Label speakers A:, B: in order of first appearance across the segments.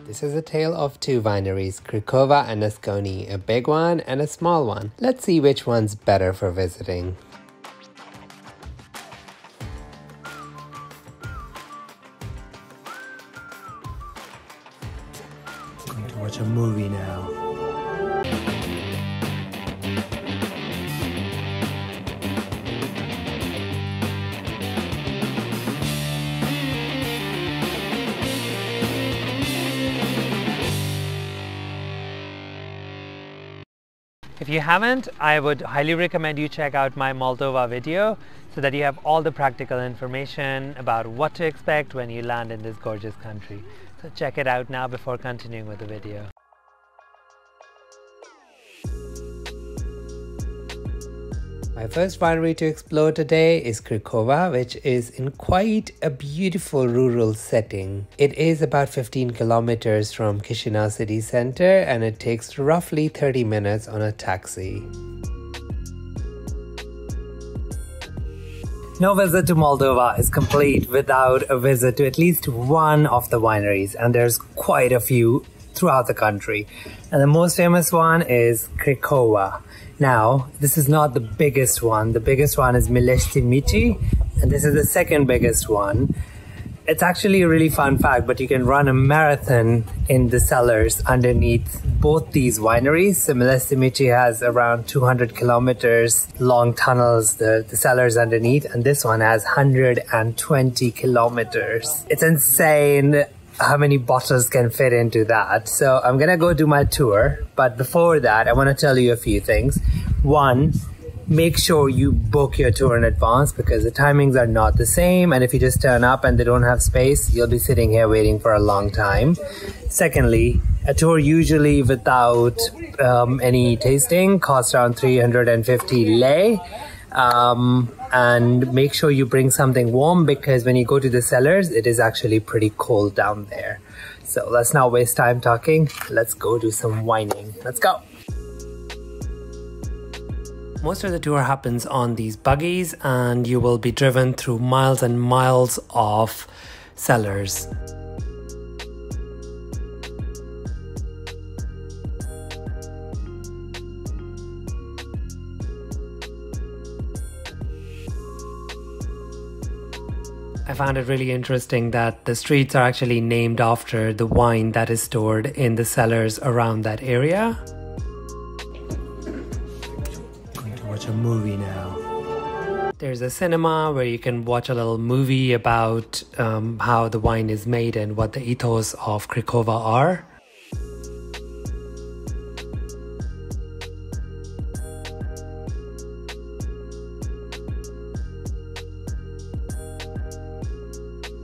A: This is a tale of two wineries, Cricova and Asconi, a big one and a small one. Let's see which one's better for visiting. I'm going to watch a movie now. If you haven't, I would highly recommend you check out my Moldova video so that you have all the practical information about what to expect when you land in this gorgeous country. So check it out now before continuing with the video. My first winery to explore today is Cricova, which is in quite a beautiful rural setting. It is about 15 kilometers from Chisinau city center and it takes roughly 30 minutes on a taxi. No visit to Moldova is complete without a visit to at least one of the wineries, and there's quite a few throughout the country. And the most famous one is Cricova. Now, this is not the biggest one. The biggest one is Milești, and this is the second biggest one. It's actually a really fun fact, but you can run a marathon in the cellars underneath both these wineries. So Milești has around 200 kilometers long tunnels, the cellars underneath, and this one has 120 kilometers. It's insane how many bottles can fit into that. So I'm gonna go do my tour, but before that I want to tell you a few things. One, make sure you book your tour in advance because the timings are not the same, and if you just turn up and they don't have space, you'll be sitting here waiting for a long time. Secondly, a tour usually without any tasting costs around 350 lei. And make sure you bring something warm because when you go to the cellars, it is actually pretty cold down there. So let's not waste time talking. Let's go do some wining. Let's go. Most of the tour happens on these buggies and you will be driven through miles and miles of cellars. I found it really interesting that the streets are actually named after the wine that is stored in the cellars around that area. I'm going to watch a movie now. There's a cinema where you can watch a little movie about how the wine is made and what the ethos of Cricova are.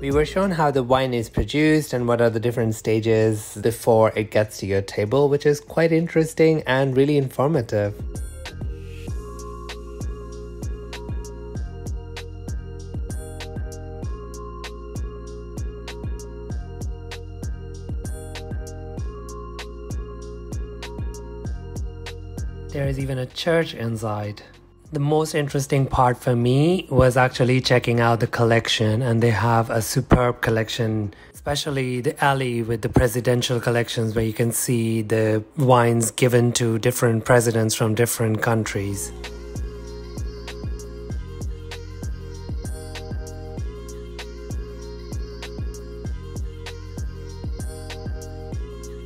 A: We were shown how the wine is produced and what are the different stages before it gets to your table, which is quite interesting and really informative. There is even a church inside. The most interesting part for me was actually checking out the collection, and they have a superb collection, especially the alley with the presidential collections where you can see the wines given to different presidents from different countries.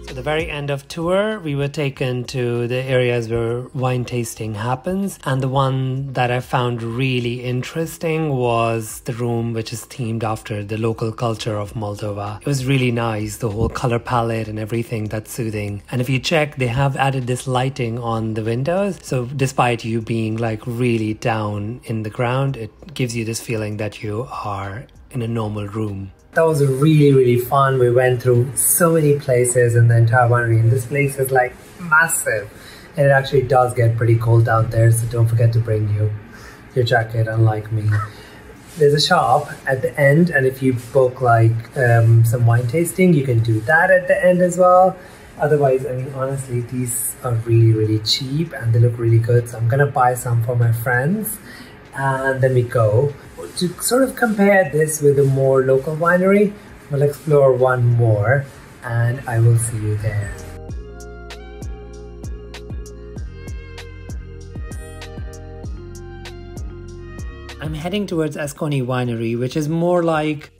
A: At the very end of tour, we were taken to the areas where wine tasting happens, and the one that I found really interesting was the room which is themed after the local culture of Moldova. It was really nice, the whole color palette and everything, that's soothing. And if you check, they have added this lighting on the windows, so despite you being like really down in the ground, it gives you this feeling that you are in a normal room. That was really fun. We went through so many places in the entire winery, and this place is like massive, and it actually does get pretty cold out there, so don't forget to bring your jacket, unlike me. There's a shop at the end, and if you book like some wine tasting, you can do that at the end as well. Otherwise, I mean, honestly, these are really cheap and they look really good, so I'm gonna buy some for my friends and then we go. To sort of compare this with a more local winery, we'll explore one more. and I will see you there. I'm heading towards Asconi Winery, which is more like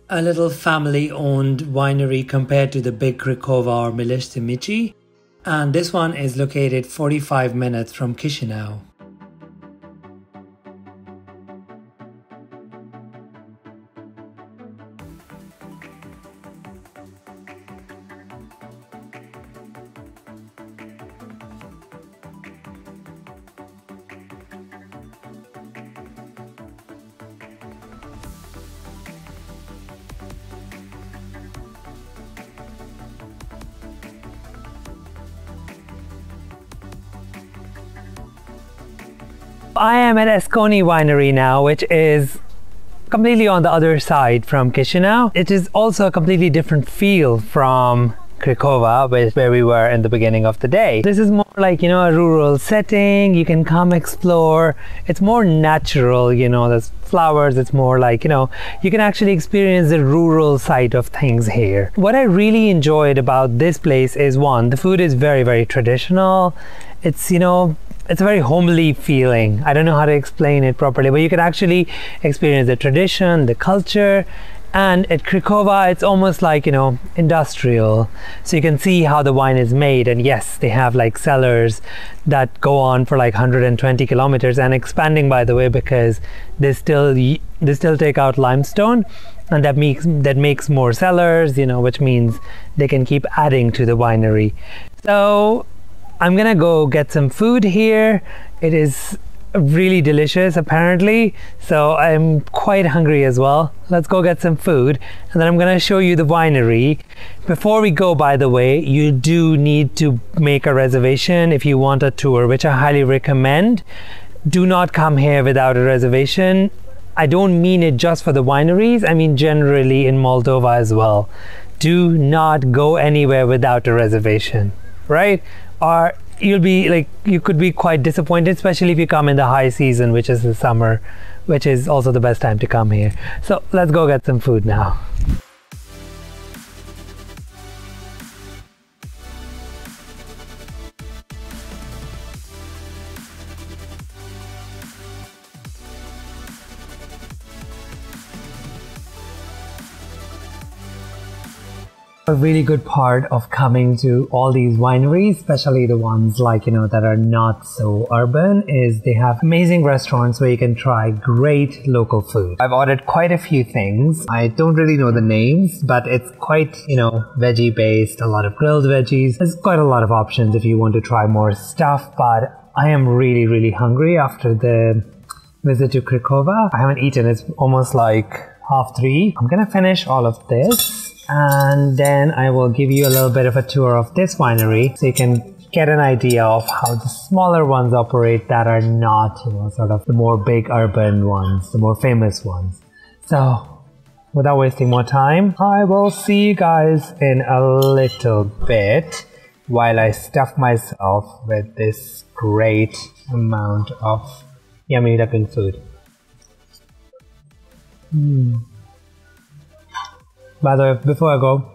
A: a little family-owned winery compared to the big Cricova or Milish. And this one is located 45 minutes from Chisinau. I am at Asconi Winery now, which is completely on the other side from Chisinau. It is also a completely different feel from Cricova, where we were in the beginning of the day. This is more like, a rural setting. You can come explore. It's more natural, there's flowers. It's more like, you can actually experience the rural side of things here. What I really enjoyed about this place is, one, the food is very, very traditional. It's, it's a very homely feeling. I don't know how to explain it properly, but you can actually experience the tradition, the culture. And at Cricova, it's almost like, industrial. So you can see how the wine is made. And yes, they have like cellars that go on for like 120 kilometers and expanding, by the way, because they still take out limestone. And that makes more cellars, which means they can keep adding to the winery. So I'm gonna go get some food here. It is really delicious apparently, so I'm quite hungry as well. Let's go get some food and then I'm gonna show you the winery. Before we go, by the way, you do need to make a reservation if you want a tour, which I highly recommend. Do not come here without a reservation. I don't mean it just for the wineries, I mean generally in Moldova as well. Do not go anywhere without a reservation, right? Or you could be quite disappointed, especially if you come in the high season, which is the summer, which is also the best time to come here. So let's go get some food now. A really good part of coming to all these wineries, especially the ones like, that are not so urban, is they have amazing restaurants where you can try great local food. I've ordered quite a few things. I don't really know the names, but it's quite, veggie based, a lot of grilled veggies. There's quite a lot of options if you want to try more stuff, but I am really, really hungry after the visit to Cricova. I haven't eaten, it's almost like 3:30. I'm gonna finish all of this, and then I will give you a little bit of a tour of this winery so you can get an idea of how the smaller ones operate that are not, sort of the more big urban ones, the more famous ones. So, without wasting more time, I will see you guys in a little bit while I stuff myself with this great amount of yummy looking food. By the way, before I go,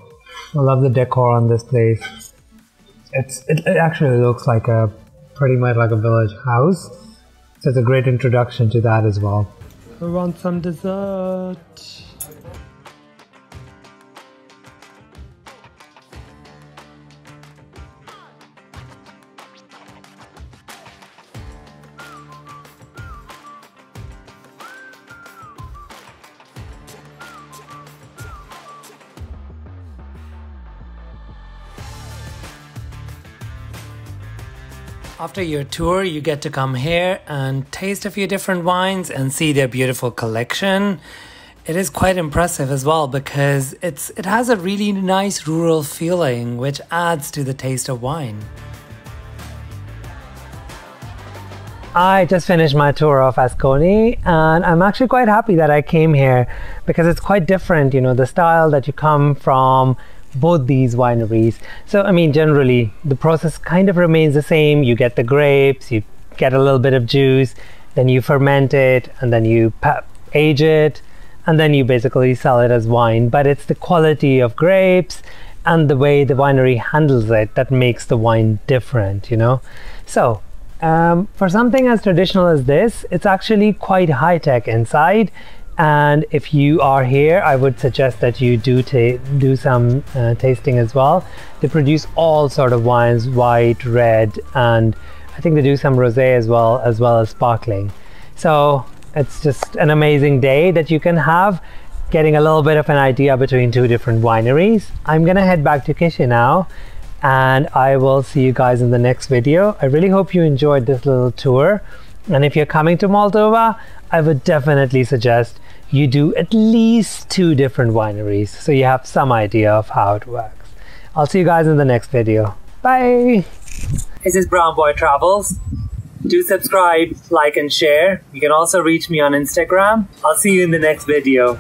A: I love the decor on this place. It actually looks like pretty much like a village house. So it's a great introduction to that as well. I want some dessert. After your tour, you get to come here and taste a few different wines and see their beautiful collection. It is quite impressive as well because it has a really nice rural feeling which adds to the taste of wine. I just finished my tour of Asconi and I'm actually quite happy that I came here because it's quite different, the style that you come from both these wineries. So I mean, generally the process kind of remains the same. You get the grapes, you get a little bit of juice, then you ferment it, and then you age it, and then you basically sell it as wine. But it's the quality of grapes and the way the winery handles it that makes the wine different, you know. So for something as traditional as this, it's actually quite high-tech inside. And if you are here, I would suggest that you do some tasting as well. They produce all sort of wines, white, red, and I think they do some rosé as well as sparkling. So it's just an amazing day that you can have, getting a little bit of an idea between two different wineries. I'm gonna head back to Chisinau, and I will see you guys in the next video. I really hope you enjoyed this little tour. And if you're coming to Moldova, I would definitely suggest you do at least 2 different wineries so you have some idea of how it works. I'll see you guys in the next video. Bye! This is BrownBoyTravels. Do subscribe, like and share. You can also reach me on Instagram. I'll see you in the next video.